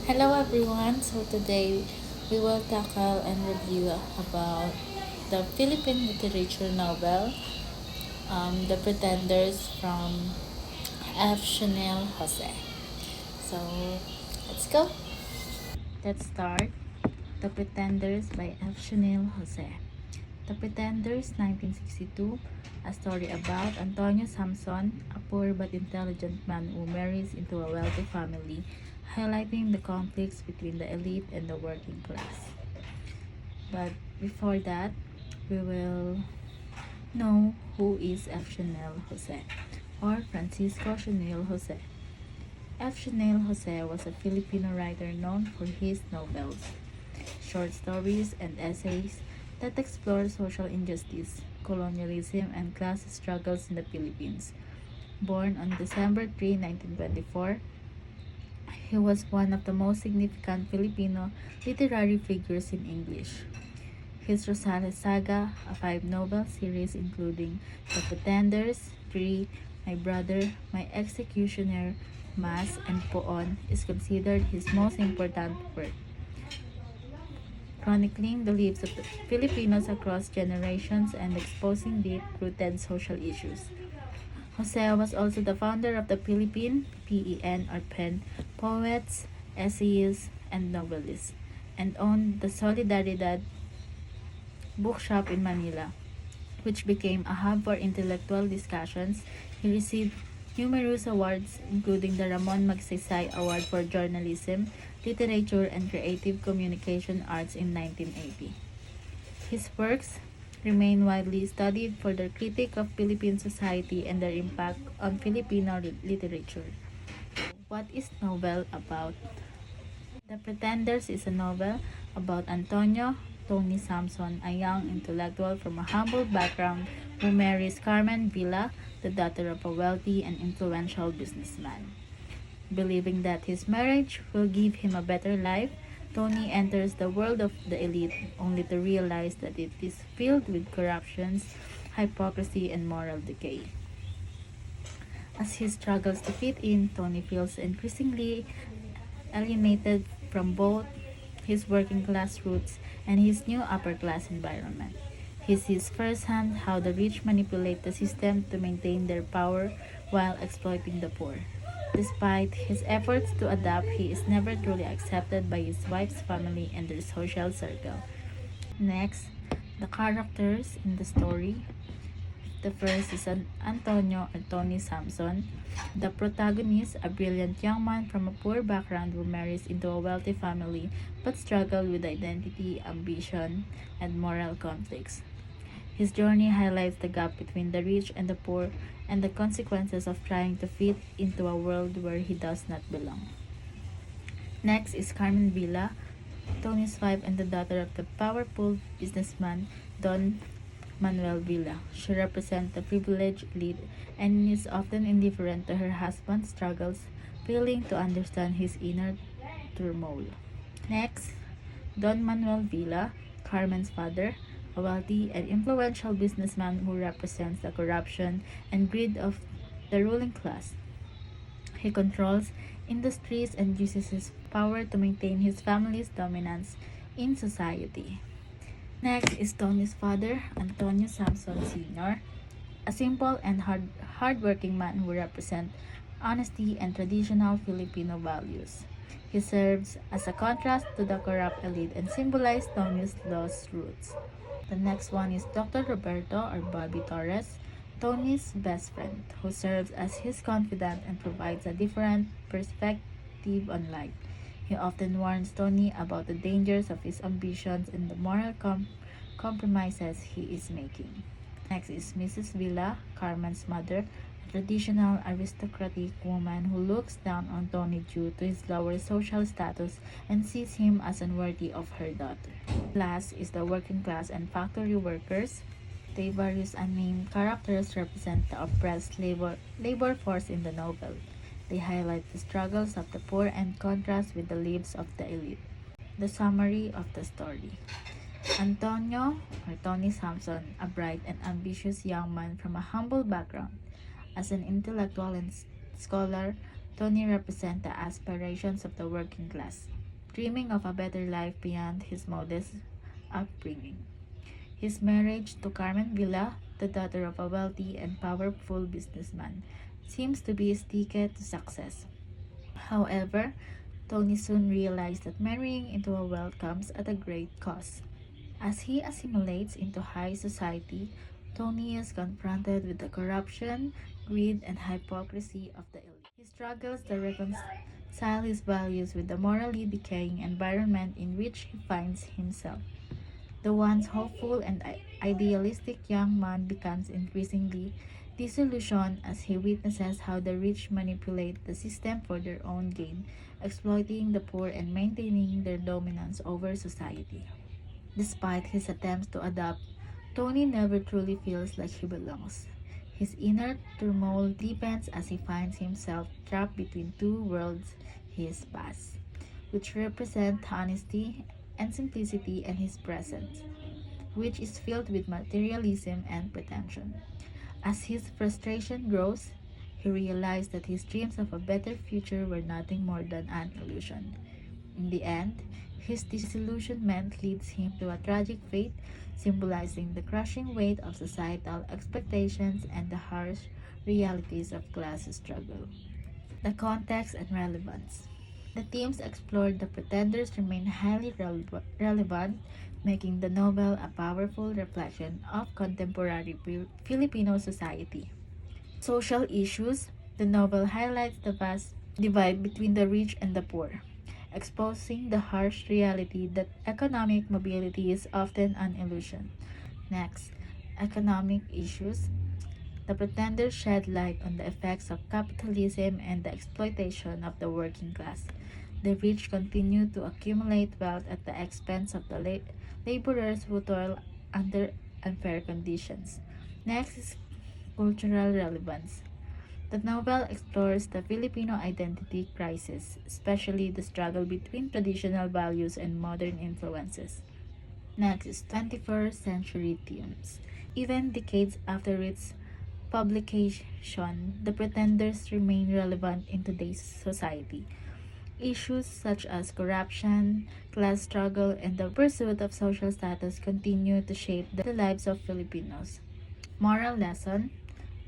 Hello everyone. So today we will tackle and review about the Philippine literature novel, The Pretenders from F. Sionil Jose. So let's go. Let's start. The Pretenders by F. Sionil Jose. The Pretenders, 1962, a story about Antonio Samson, a poor but intelligent man who marries into a wealthy family, highlighting the conflicts between the elite and the working class. But before that, we will know who is F. Chanel Jose or Francisco Chanel Jose. F. Chanel Jose was a Filipino writer known for his novels, short stories, and essays that explore social injustice, colonialism, and class struggles in the Philippines. Born on December 3, 1924, he was one of the most significant Filipino literary figures in English. His Rosales Saga, a five-novel series including The Pretenders, Three, My Brother, My Executioner, Mass, and Poon, is considered his most important work, chronicling the lives of the Filipinos across generations and exposing deep-rooted social issues. Jose was also the founder of the Philippine PEN or PEN, poets, essayists, and novelists, and owned the Solidaridad bookshop in Manila, which became a hub for intellectual discussions. He received numerous awards, including the Ramon Magsaysay Award for Journalism, Literature, and Creative Communication Arts in 1980. His works remain widely studied for their critique of Philippine society and their impact on Filipino literature. What is novel about? The Pretenders is a novel about Antonio Tony Samson, a young intellectual from a humble background who marries Carmen Villa, the daughter of a wealthy and influential businessman. Believing that his marriage will give him a better life, Tony enters the world of the elite only to realize that it is filled with corruptions, hypocrisy, and moral decay. As he struggles to fit in, Tony feels increasingly alienated from both his working class roots and his new upper class environment. He sees firsthand how the rich manipulate the system to maintain their power while exploiting the poor. Despite his efforts to adapt, he is never truly accepted by his wife's family and their social circle. Next, the characters in the story. The first is Antonio or Tony Samson. The protagonist, a brilliant young man from a poor background who marries into a wealthy family but struggles with identity, ambition, and moral conflicts. His journey highlights the gap between the rich and the poor and the consequences of trying to fit into a world where he does not belong. Next is Carmen Villa, Tony's wife and the daughter of the powerful businessman Don Manuel Villa. She represents the privileged elite and is often indifferent to her husband's struggles, failing to understand his inner turmoil. Next, Don Manuel Villa, Carmen's father, a wealthy and influential businessman who represents the corruption and greed of the ruling class. He controls industries and uses his power to maintain his family's dominance in society. Next is Tony's father, Antonio Samson Sr., a simple and hardworking man who represents honesty and traditional Filipino values. He serves as a contrast to the corrupt elite and symbolizes Tony's lost roots. The next one is Dr. Roberto or Bobby Torres, Tony's best friend, who serves as his confidant and provides a different perspective on life. He often warns Tony about the dangers of his ambitions and the moral compromises he is making. Next is Mrs. Villa, Carmen's mother, a traditional aristocratic woman who looks down on Tony due to his lower social status and sees him as unworthy of her daughter. Last is the working class and factory workers. The various unnamed characters represent the oppressed labor force in the novel. They highlight the struggles of the poor and contrast with the lives of the elite. The summary of the story. Antonio, or Tony Sampson, a bright and ambitious young man from a humble background. As an intellectual and scholar, Tony represents the aspirations of the working class, dreaming of a better life beyond his modest upbringing. His marriage to Carmen Villa, the daughter of a wealthy and powerful businessman, seems to be his ticket to success. However, Tony soon realized that marrying into a wealth comes at a great cost. As he assimilates into high society, Tony is confronted with the corruption, greed, and hypocrisy of the elite. He struggles to reconcile his values with the morally decaying environment in which he finds himself. The once hopeful and idealistic young man becomes increasingly disillusioned as he witnesses how the rich manipulate the system for their own gain, exploiting the poor and maintaining their dominance over society. Despite his attempts to adapt, Tony never truly feels like he belongs. His inner turmoil deepens as he finds himself trapped between two worlds, his past, which represent honesty and simplicity, and his present, which is filled with materialism and pretension. As his frustration grows, he realized that his dreams of a better future were nothing more than an illusion. In the end, his disillusionment leads him to a tragic fate, symbolizing the crushing weight of societal expectations and the harsh realities of class struggle. The context and relevance. The themes explored the pretenders remain highly relevant, making the novel a powerful reflection of contemporary Filipino society. Social issues. The novel highlights the vast divide between the rich and the poor, exposing the harsh reality that economic mobility is often an illusion. Next, economic issues. The Pretenders shed light on the effects of capitalism and the exploitation of the working class. The rich continue to accumulate wealth at the expense of the laborers who toil under unfair conditions. Next is cultural relevance. The novel explores the Filipino identity crisis, especially the struggle between traditional values and modern influences. Next is 21st century themes. Even decades after its publication, the pretenders remain relevant in today's society. Issues such as corruption, class struggle, and the pursuit of social status continue to shape the lives of Filipinos. Moral lesson.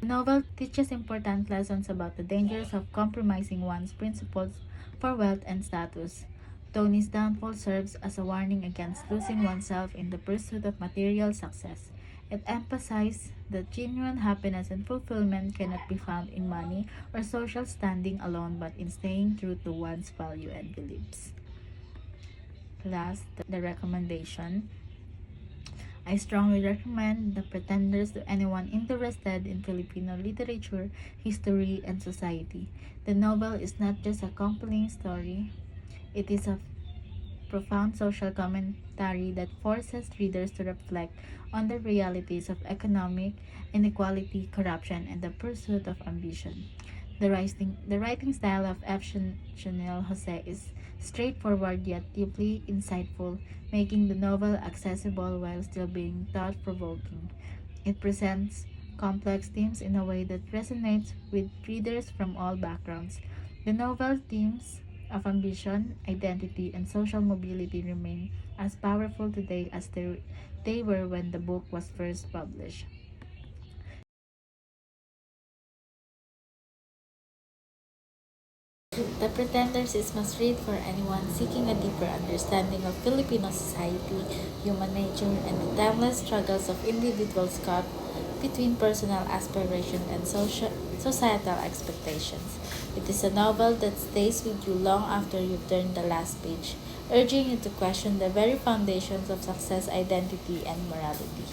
The novel teaches important lessons about the dangers of compromising one's principles for wealth and status. Tony's downfall serves as a warning against losing oneself in the pursuit of material success. It emphasizes that genuine happiness and fulfillment cannot be found in money or social standing alone, but in staying true to one's value and beliefs. Last, the recommendation. I strongly recommend The Pretenders to anyone interested in Filipino literature, history, and society. The novel is not just a compelling story, it is a profound social commentary that forces readers to reflect on the realities of economic inequality, corruption, and the pursuit of ambition. The writing style of Sionil José is straightforward yet deeply insightful, making the novel accessible while still being thought provoking. It presents complex themes in a way that resonates with readers from all backgrounds. The novel themes of ambition, identity, and social mobility remain as powerful today as they were when the book was first published. The Pretenders is must read for anyone seeking a deeper understanding of Filipino society, human nature, and the timeless struggles of individuals caught between personal aspiration and societal expectations. It is a novel that stays with you long after you've turned the last page, urging you to question the very foundations of success, identity, and morality.